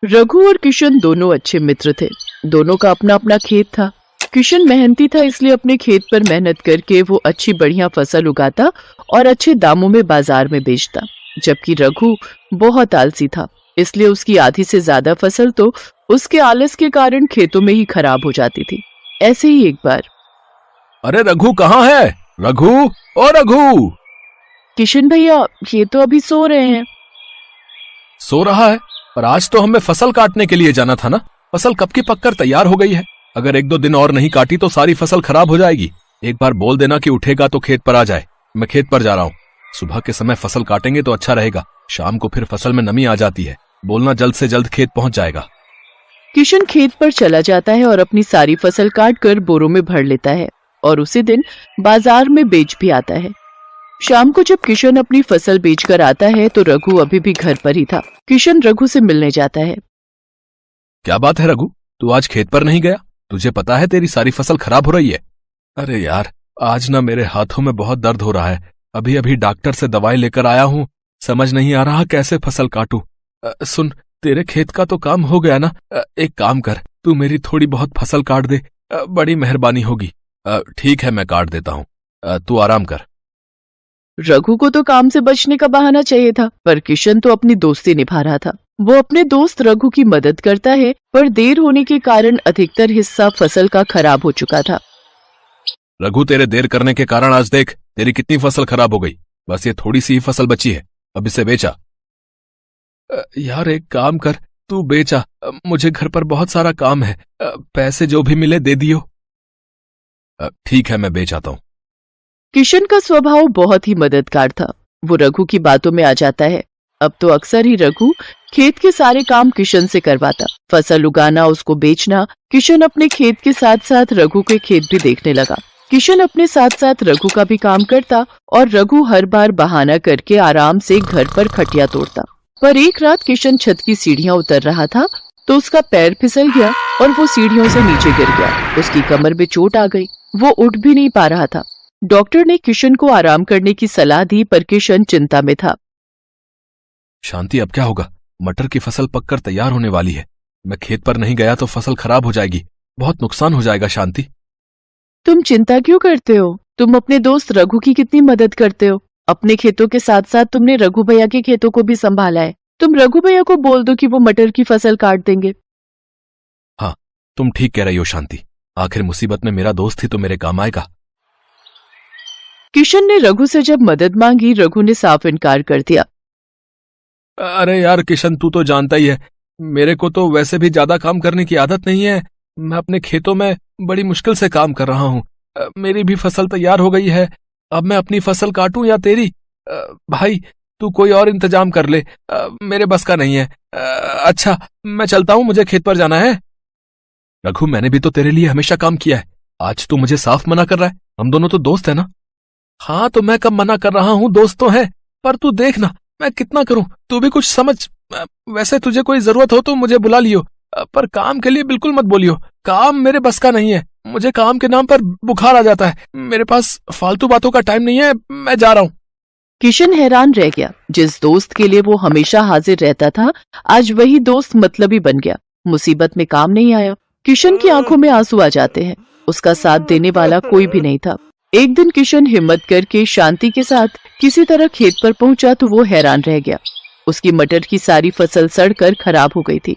रघु और किशन दोनों अच्छे मित्र थे। दोनों का अपना अपना खेत था। किशन मेहनती था, इसलिए अपने खेत पर मेहनत करके वो अच्छी बढ़िया फसल उगाता और अच्छे दामों में बाजार में बेचता, जबकि रघु बहुत आलसी था, इसलिए उसकी आधी से ज्यादा फसल तो उसके आलस के कारण खेतों में ही खराब हो जाती थी। ऐसे ही एक बार, अरे रघु कहाँ है? रघु, ओ रघु! किशन भैया ये तो अभी सो रहे हैं। सो रहा है? पर आज तो हमें फसल काटने के लिए जाना था ना। फसल कब की पककर तैयार हो गई है। अगर 1-2 दिन और नहीं काटी तो सारी फसल खराब हो जाएगी। एक बार बोल देना कि उठेगा तो खेत पर आ जाए। मैं खेत पर जा रहा हूँ। सुबह के समय फसल काटेंगे तो अच्छा रहेगा, शाम को फिर फसल में नमी आ जाती है। बोलना जल्द से जल्द खेत पहुंच जाएगा। किशन खेत पर चला जाता है और अपनी सारी फसल काट कर बोरों में भर लेता है और उसी दिन बाजार में बेच भी आता है। शाम को जब किशन अपनी फसल बेचकर आता है तो रघु अभी भी घर पर ही था। किशन रघु से मिलने जाता है। क्या बात है रघु, तू आज खेत पर नहीं गया? तुझे पता है तेरी सारी फसल खराब हो रही है। अरे यार, आज ना मेरे हाथों में बहुत दर्द हो रहा है। अभी अभी डॉक्टर से दवाई लेकर आया हूँ। समझ नहीं आ रहा कैसे फसल काटूं। सुन, तेरे खेत का तो काम हो गया ना। एक काम कर, तू मेरी थोड़ी बहुत फसल काट दे। बड़ी मेहरबानी होगी। ठीक है, मैं काट देता हूँ। तू आराम कर। रघु को तो काम से बचने का बहाना चाहिए था, पर किशन तो अपनी दोस्ती निभा रहा था। वो अपने दोस्त रघु की मदद करता है, पर देर होने के कारण अधिकतर हिस्सा फसल का खराब हो चुका था। रघु, तेरे देर करने के कारण आज देख तेरी कितनी फसल खराब हो गई। बस ये थोड़ी सी ही फसल बची है, अब इसे बेचा। यार एक काम कर, तू बेचा। मुझे घर पर बहुत सारा काम है। पैसे जो भी मिले दे दियो। ठीक है, मैं बेच आता हूँ। किशन का स्वभाव बहुत ही मददगार था। वो रघु की बातों में आ जाता है। अब तो अक्सर ही रघु खेत के सारे काम किशन से करवाता। फसल उगाना, उसको बेचना। किशन अपने खेत के साथ साथ रघु के खेत भी देखने लगा। किशन अपने साथ साथ रघु का भी काम करता और रघु हर बार बहाना करके आराम से घर पर खटिया तोड़ता। पर एक रात किशन छत की सीढ़ियां उतर रहा था तो उसका पैर फिसल गया और वो सीढ़ियों से नीचे गिर गया। उसकी कमर में चोट आ गई, वो उठ भी नहीं पा रहा था। डॉक्टर ने किशन को आराम करने की सलाह दी, पर किशन चिंता में था। शांति, अब क्या होगा? मटर की फसल पककर तैयार होने वाली है। मैं खेत पर नहीं गया तो फसल खराब हो जाएगी, बहुत नुकसान हो जाएगा। शांति, तुम चिंता क्यों करते हो? तुम अपने दोस्त रघु की कितनी मदद करते हो। अपने खेतों के साथ साथ तुमने रघु भैया के खेतों को भी संभाला है। तुम रघु भैया को बोल दो कि वो मटर की फसल काट देंगे। हाँ, तुम ठीक कह रही हो शांति। आखिर मुसीबत में मेरा दोस्त ही तो मेरे काम आएगा। किशन ने रघु से जब मदद मांगी, रघु ने साफ इनकार कर दिया। अरे यार किशन, तू तो जानता ही है, मेरे को तो वैसे भी ज्यादा काम करने की आदत नहीं है। मैं अपने खेतों में बड़ी मुश्किल से काम कर रहा हूँ। मेरी भी फसल तैयार हो गई है। अब मैं अपनी फसल काटूं या तेरी? भाई तू कोई और इंतजाम कर ले, मेरे बस का नहीं है। अच्छा, मैं चलता हूँ, मुझे खेत पर जाना है। रघु, मैंने भी तो तेरे लिए हमेशा काम किया है। आज तू मुझे साफ मना कर रहा है? हम दोनों तो दोस्त है ना। हाँ, तो मैं कब मना कर रहा हूँ, दोस्त तो है। पर तू देखना मैं कितना करूं, तू भी कुछ समझ। वैसे तुझे कोई जरूरत हो तो मुझे बुला लियो, पर काम के लिए बिल्कुल मत बोलियो। काम मेरे बस का नहीं है। मुझे काम के नाम पर बुखार आ जाता है। मेरे पास फालतू बातों का टाइम नहीं है, मैं जा रहा हूँ। किशन हैरान रह गया। जिस दोस्त के लिए वो हमेशा हाजिर रहता था, आज वही दोस्त मतलबी बन गया। मुसीबत में काम नहीं आया। किशन की आंखों में आंसू आ जाते हैं। उसका साथ देने वाला कोई भी नहीं था। एक दिन किशन हिम्मत करके शांति के साथ किसी तरह खेत पर पहुंचा तो वो हैरान रह गया। उसकी मटर की सारी फसल सड़कर खराब हो गई थी।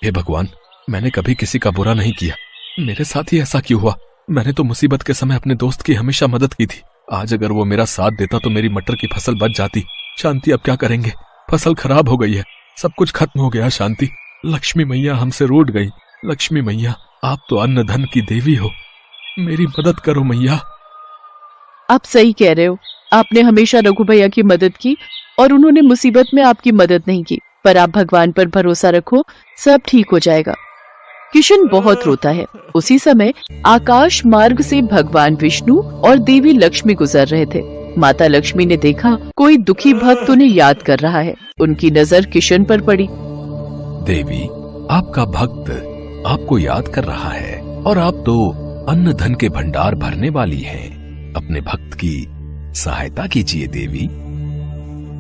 हे भगवान, मैंने कभी किसी का बुरा नहीं किया, मेरे साथ ही ऐसा क्यों हुआ? मैंने तो मुसीबत के समय अपने दोस्त की हमेशा मदद की थी। आज अगर वो मेरा साथ देता तो मेरी मटर की फसल बच जाती। शांति, अब क्या करेंगे? फसल खराब हो गई है, सब कुछ खत्म हो गया। शांति, लक्ष्मी मैया हमसे रूठ गई। लक्ष्मी मैया, आप तो अन्न धन की देवी हो, मेरी मदद करो मैया। आप सही कह रहे हो। आपने हमेशा रघु भैया की मदद की और उन्होंने मुसीबत में आपकी मदद नहीं की। पर आप भगवान पर भरोसा रखो, सब ठीक हो जाएगा। किशन बहुत रोता है। उसी समय आकाश मार्ग से भगवान विष्णु और देवी लक्ष्मी गुजर रहे थे। माता लक्ष्मी ने देखा कोई दुखी भक्त उन्हें याद कर रहा है। उनकी नजर किशन पर पड़ी। देवी, आपका भक्त आपको याद कर रहा है और आप तो अन्न धन के भंडार भरने वाली हैं। अपने भक्त की सहायता कीजिए देवी।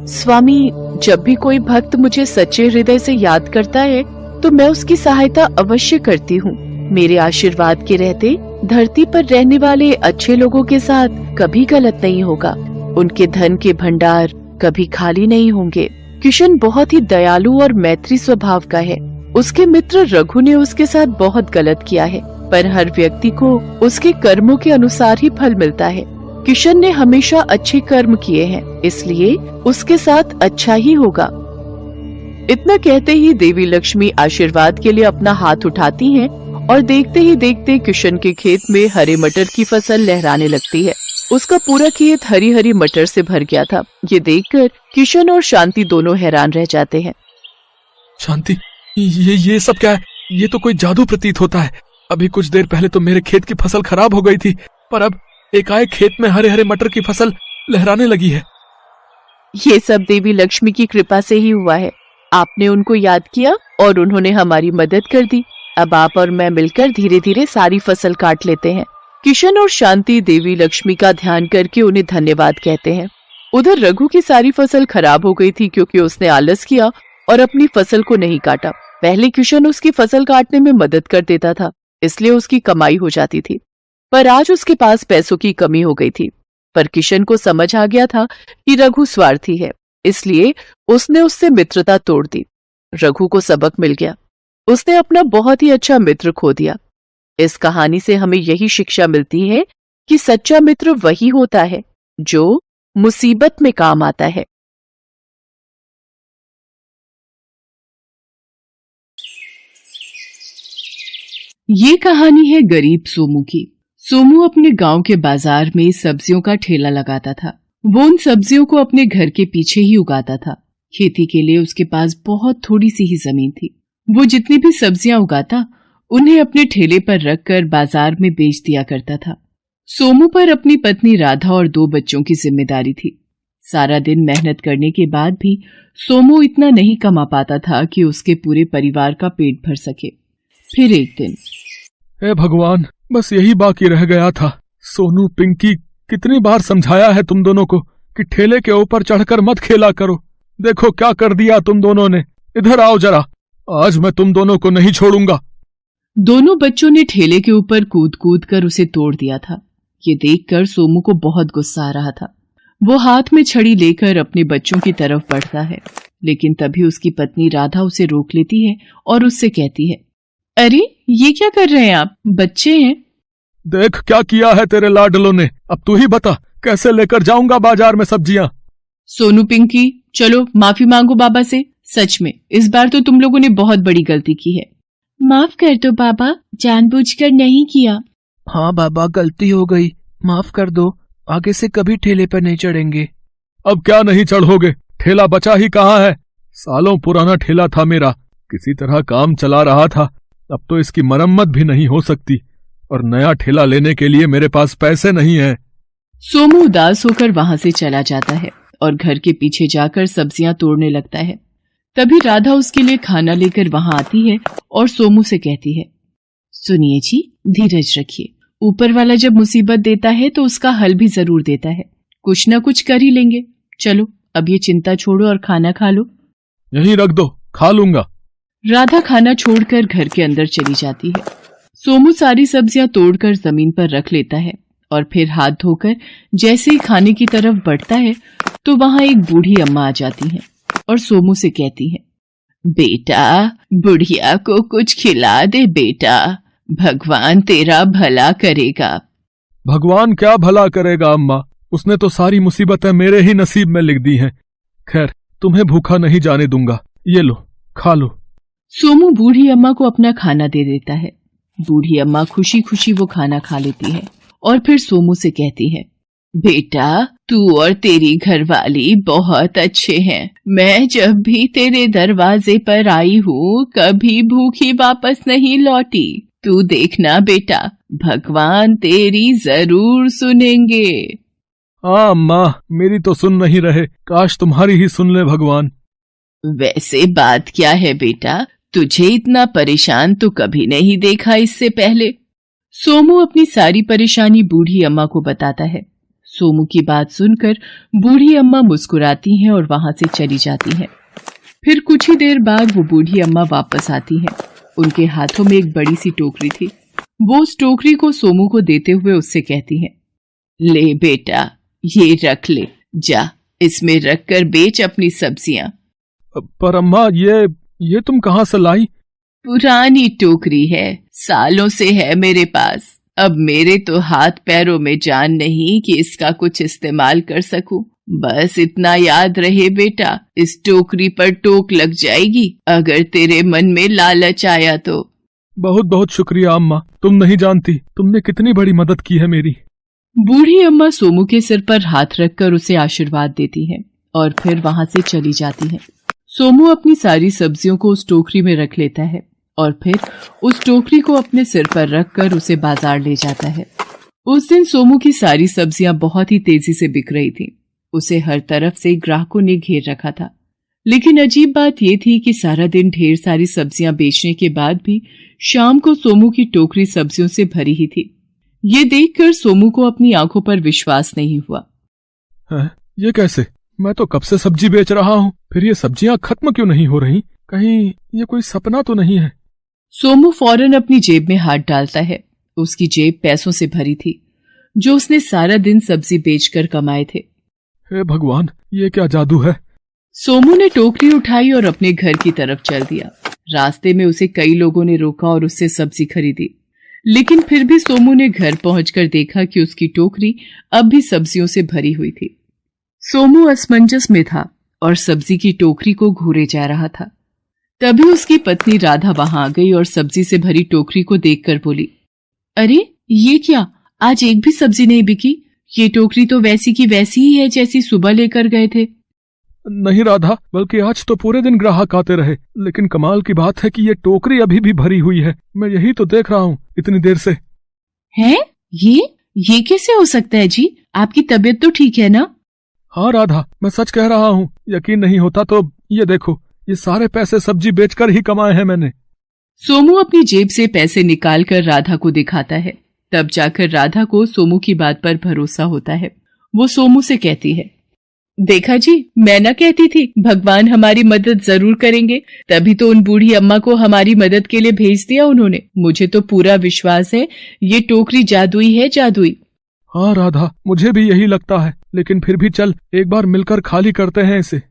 स्वामी, जब भी कोई भक्त मुझे सच्चे हृदय से याद करता है तो मैं उसकी सहायता अवश्य करती हूँ। मेरे आशीर्वाद के रहते धरती पर रहने वाले अच्छे लोगों के साथ कभी गलत नहीं होगा। उनके धन के भंडार कभी खाली नहीं होंगे। किशन बहुत ही दयालु और मैत्री स्वभाव का है। उसके मित्र रघु ने उसके साथ बहुत गलत किया है, पर हर व्यक्ति को उसके कर्मों के अनुसार ही फल मिलता है। किशन ने हमेशा अच्छे कर्म किए हैं, इसलिए उसके साथ अच्छा ही होगा। इतना कहते ही देवी लक्ष्मी आशीर्वाद के लिए अपना हाथ उठाती हैं और देखते ही देखते किशन के खेत में हरे मटर की फसल लहराने लगती है। उसका पूरा खेत हरी हरी मटर से भर गया था। ये देखकर किशन और शांति दोनों हैरान रह जाते हैं। शांति, ये सब क्या है? ये तो कोई जादू प्रतीत होता है। अभी कुछ देर पहले तो मेरे खेत की फसल खराब हो गई थी, पर अब एकाएक खेत में हरे हरे मटर की फसल लहराने लगी है। ये सब देवी लक्ष्मी की कृपा से ही हुआ है। आपने उनको याद किया और उन्होंने हमारी मदद कर दी। अब आप और मैं मिलकर धीरे धीरे सारी फसल काट लेते हैं। किशन और शांति देवी लक्ष्मी का ध्यान करके उन्हें धन्यवाद कहते हैं। उधर रघु की सारी फसल खराब हो गई थी क्योंकि उसने आलस किया और अपनी फसल को नहीं काटा। पहले किशन उसकी फसल काटने में मदद कर देता था, इसलिए उसकी कमाई हो जाती थी, पर आज उसके पास पैसों की कमी हो गई थी। पर किशन को समझ आ गया था कि रघु स्वार्थी है, इसलिए उसने उससे मित्रता तोड़ दी। रघु को सबक मिल गया। उसने अपना बहुत ही अच्छा मित्र खो दिया। इस कहानी से हमें यही शिक्षा मिलती है कि सच्चा मित्र वही होता है जो मुसीबत में काम आता है। ये कहानी है गरीब सोमू की। सोमू अपने गांव के बाजार में सब्जियों का ठेला लगाता था। वो उन सब्जियों को अपने घर के पीछे ही उगाता था। खेती के लिए उसके पास बहुत थोड़ी सी ही जमीन थी। वो जितनी भी सब्जियां उगाता उन्हें अपने ठेले पर रखकर बाजार में बेच दिया करता था। सोमू पर अपनी पत्नी राधा और 2 बच्चों की जिम्मेदारी थी। सारा दिन मेहनत करने के बाद भी सोमू इतना नहीं कमा पाता था कि उसके पूरे परिवार का पेट भर सके। फिर एक दिन, हे भगवान, बस यही बाकी रह गया था। सोनू, पिंकी, कितनी बार समझाया है तुम दोनों को कि ठेले के ऊपर चढ़कर मत खेला करो। देखो क्या कर दिया तुम दोनों ने। इधर आओ जरा, आज मैं तुम दोनों को नहीं छोड़ूंगा। दोनों बच्चों ने ठेले के ऊपर कूद कूद कर उसे तोड़ दिया था। ये देखकर सोमू को बहुत गुस्सा आ रहा था। वो हाथ में छड़ी लेकर अपने बच्चों की तरफ बढ़ता है, लेकिन तभी उसकी पत्नी राधा उसे रोक लेती है और उससे कहती है, अरे ये क्या कर रहे हैं आप? बच्चे हैं। देख क्या किया है तेरे लाडलों ने। अब तू ही बता, कैसे लेकर जाऊंगा बाजार में सब्जियां। सोनू, पिंकी, चलो माफी मांगो बाबा से। सच में इस बार तो तुम लोगों ने बहुत बड़ी गलती की है। माफ कर दो बाबा, जानबूझकर नहीं किया। हाँ बाबा, गलती हो गई, माफ कर दो। आगे से कभी ठेले पर नहीं चढ़ेंगे। अब क्या नहीं चढ़ोगे? ठेला बचा ही कहाँ है? सालों पुराना ठेला था मेरा, किसी तरह काम चला रहा था। अब तो इसकी मरम्मत भी नहीं हो सकती और नया ठेला लेने के लिए मेरे पास पैसे नहीं है। सोमू उदास होकर वहां से चला जाता है और घर के पीछे जाकर सब्जियां तोड़ने लगता है। तभी राधा उसके लिए खाना लेकर वहां आती है और सोमू से कहती है, सुनिए जी, धीरज रखिए। ऊपर वाला जब मुसीबत देता है तो उसका हल भी जरूर देता है। कुछ न कुछ कर ही लेंगे। चलो अब ये चिंता छोड़ो और खाना खा लो। यहीं रख दो, खा लूंगा। राधा खाना छोड़कर घर के अंदर चली जाती है। सोमू सारी सब्जियां तोड़कर जमीन पर रख लेता है और फिर हाथ धोकर जैसे ही खाने की तरफ बढ़ता है तो वहां एक बूढ़ी अम्मा आ जाती है और सोमू से कहती है, बेटा, बुढ़िया को कुछ खिला दे बेटा, भगवान तेरा भला करेगा। भगवान क्या भला करेगा अम्मा, उसने तो सारी मुसीबतें मेरे ही नसीब में लिख दी हैं। खैर, तुम्हें भूखा नहीं जाने दूंगा, ये लो, खा लो। सोमू बूढ़ी अम्मा को अपना खाना दे देता है। बूढ़ी अम्मा खुशी खुशी वो खाना खा लेती है और फिर सोमू से कहती है, बेटा, तू और तेरी घरवाली बहुत अच्छे हैं। मैं जब भी तेरे दरवाजे पर आई हूँ कभी भूखी वापस नहीं लौटी। तू देखना बेटा, भगवान तेरी जरूर सुनेंगे। हाँ अम्मा, मेरी तो सुन नहीं रहे, काश तुम्हारी ही सुन ले भगवान। वैसे बात क्या है बेटा, तुझे इतना परेशान तो कभी नहीं देखा इससे पहले। सोमू अपनी सारी परेशानी बूढ़ी अम्मा को बताता है। सोमू की बात सुनकर बूढ़ी अम्मा मुस्कुराती हैं और वहां से चली जाती हैं। फिर कुछ ही देर बाद वो बूढ़ी अम्मा वापस आती हैं। उनके हाथों में एक बड़ी सी टोकरी थी। वो उस टोकरी को सोमू को देते हुए उससे कहती हैं, ले बेटा, ये रख ले, जा इसमें रख कर बेच अपनी सब्जियां। पर अम्मा, ये तुम कहाँ से लाई? पुरानी टोकरी है, सालों से है मेरे पास। अब मेरे तो हाथ पैरों में जान नहीं कि इसका कुछ इस्तेमाल कर सकूं। बस इतना याद रहे बेटा, इस टोकरी पर टोक लग जाएगी अगर तेरे मन में लालच आया तो। बहुत बहुत शुक्रिया अम्मा, तुम नहीं जानती तुमने कितनी बड़ी मदद की है मेरी। बूढ़ी अम्मा सोमू के सिर पर हाथ रखकर उसे आशीर्वाद देती हैं और फिर वहां से चली जाती हैं। सोमू अपनी सारी सब्जियों को उस टोकरी में रख लेता है और फिर उस टोकरी को अपने सिर पर रखकर उसे बाजार ले जाता है। उस दिन सोमू की सारी सब्जियां बहुत ही तेजी से बिक रही थीं। उसे हर तरफ से ग्राहकों ने घेर रखा था। लेकिन अजीब बात यह थी कि सारा दिन ढेर सारी सब्जियां बेचने के बाद भी शाम को सोमू की टोकरी सब्जियों से भरी ही थी। ये देखकर सोमू को अपनी आंखों पर विश्वास नहीं हुआ। ये कैसे? मैं तो कब से सब्जी बेच रहा हूँ, फिर ये सब्जियां खत्म क्यों नहीं हो रही? कहीं ये कोई सपना तो नहीं है? सोमू फौरन अपनी जेब में हाथ डालता है। उसकी जेब पैसों से भरी थी जो उसने सारा दिन सब्जी बेचकर कमाए थे। हे भगवान, ये क्या जादू है? सोमू ने टोकरी उठाई और अपने घर की तरफ चल दिया। रास्ते में उसे कई लोगों ने रोका और उससे सब्जी खरीदी, लेकिन फिर भी सोमू ने घर पहुंचकर देखा कि उसकी टोकरी अब भी सब्जियों से भरी हुई थी। सोमू असमंजस में था और सब्जी की टोकरी को घूरे जा रहा था। तभी उसकी पत्नी राधा वहां आ गई और सब्जी से भरी टोकरी को देखकर बोली, अरे ये क्या, आज एक भी सब्जी नहीं बिकी? ये टोकरी तो वैसी की वैसी ही है जैसी सुबह लेकर गए थे। नहीं राधा, बल्कि आज तो पूरे दिन ग्राहक आते रहे, लेकिन कमाल की बात है कि ये टोकरी अभी भी भरी हुई है। मैं यही तो देख रहा हूँ इतनी देर से। है? ये कैसे हो सकता है जी? आपकी तबीयत तो ठीक है ना? हाँ राधा, मैं सच कह रहा हूँ। यकीन नहीं होता तो ये देखो, ये सारे पैसे सब्जी बेचकर ही कमाए हैं मैंने। सोमू अपनी जेब से पैसे निकालकर राधा को दिखाता है। तब जाकर राधा को सोमू की बात पर भरोसा होता है। वो सोमू से कहती है, देखा जी, मैं ना कहती थी भगवान हमारी मदद जरूर करेंगे, तभी तो उन बूढ़ी अम्मा को हमारी मदद के लिए भेज दिया उन्होंने। मुझे तो पूरा विश्वास है ये टोकरी जादुई है, जादुई। हाँ राधा, मुझे भी यही लगता है, लेकिन फिर भी चल एक बार मिलकर खाली करते हैं इसे।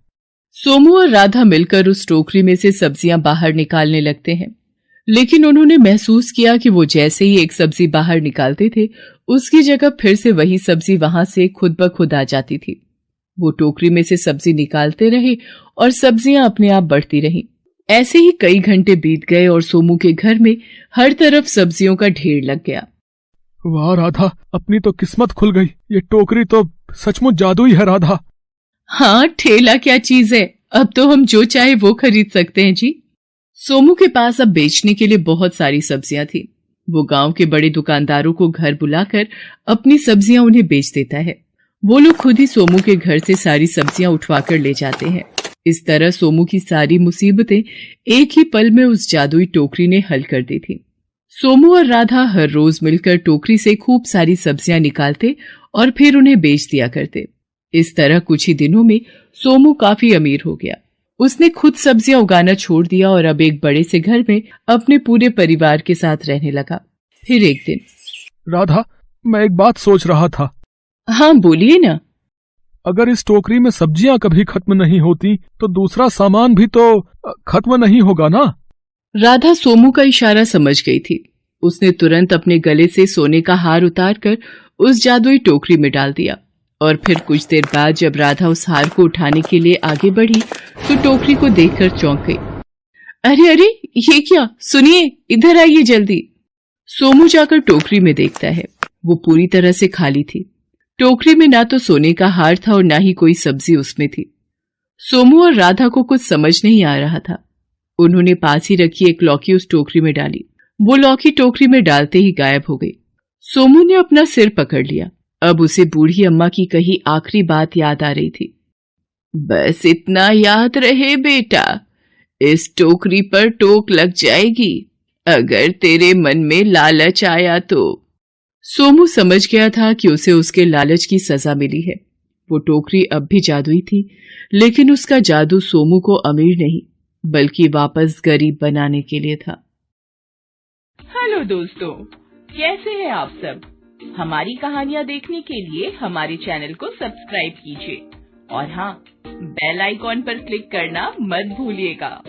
सोमू और राधा मिलकर उस टोकरी में से सब्जियां बाहर निकालने लगते हैं, लेकिन उन्होंने महसूस किया कि वो जैसे ही एक सब्जी बाहर निकालते थे, उसकी जगह फिर से वही सब्जी वहां से खुद ब खुद आ जाती थी। वो टोकरी में से सब्जी निकालते रहे और सब्जियां अपने आप बढ़ती रहीं। ऐसे ही कई घंटे बीत गए और सोमू के घर में हर तरफ सब्जियों का ढेर लग गया। वाह राधा, अपनी तो किस्मत खुल गई। ये टोकरी तो सचमुच जादुई है राधा। हाँ, ठेला क्या चीज है, अब तो हम जो चाहे वो खरीद सकते हैं जी। सोमू के पास अब बेचने के लिए बहुत सारी सब्जियां थी। वो गांव के बड़े दुकानदारों को घर बुलाकर अपनी सब्जियां उन्हें बेच देता है। वो लोग खुद ही सोमू के घर से सारी सब्जियां उठवा कर ले जाते हैं। इस तरह सोमू की सारी मुसीबतें एक ही पल में उस जादुई टोकरी ने हल कर दी थी। सोमू और राधा हर रोज मिलकर टोकरी से खूब सारी सब्जियां निकालते और फिर उन्हें बेच दिया करते। इस तरह कुछ ही दिनों में सोमू काफी अमीर हो गया। उसने खुद सब्जियां उगाना छोड़ दिया और अब एक बड़े से घर में अपने पूरे परिवार के साथ रहने लगा। फिर एक दिन, राधा, मैं एक बात सोच रहा था। हाँ बोलिए ना। अगर इस टोकरी में सब्जियां कभी खत्म नहीं होती तो दूसरा सामान भी तो खत्म नहीं होगा ना? राधा सोमू का इशारा समझ गई थी। उसने तुरंत अपने गले से सोने का हार उतारकर उस जादुई टोकरी में डाल दिया और फिर कुछ देर बाद जब राधा उस हार को उठाने के लिए आगे बढ़ी तो टोकरी को देखकर चौंक गई। अरे अरे, ये क्या? सुनिए, इधर आइए जल्दी। सोमू जाकर टोकरी में देखता है। वो पूरी तरह से खाली थी। टोकरी में ना तो सोने का हार था और ना ही कोई सब्जी उसमें थी। सोमू और राधा को कुछ समझ नहीं आ रहा था। उन्होंने पास ही रखी एक लौकी उस टोकरी में डाली। वो लौकी टोकरी में डालते ही गायब हो गई। सोमू ने अपना सिर पकड़ लिया। अब उसे बूढ़ी अम्मा की कही आखिरी बात याद आ रही थी। बस इतना याद रहे बेटा, इस टोकरी पर टोक लग जाएगी अगर तेरे मन में लालच आया तो। सोमू समझ गया था कि उसे उसके लालच की सजा मिली है। वो टोकरी अब भी जादुई थी, लेकिन उसका जादू सोमू को अमीर नहीं बल्कि वापस गरीब बनाने के लिए था। हेलो दोस्तों, कैसे हैं आप सब? हमारी कहानियाँ देखने के लिए हमारे चैनल को सब्सक्राइब कीजिए और हाँ, बेल आइकॉन पर क्लिक करना मत भूलिएगा।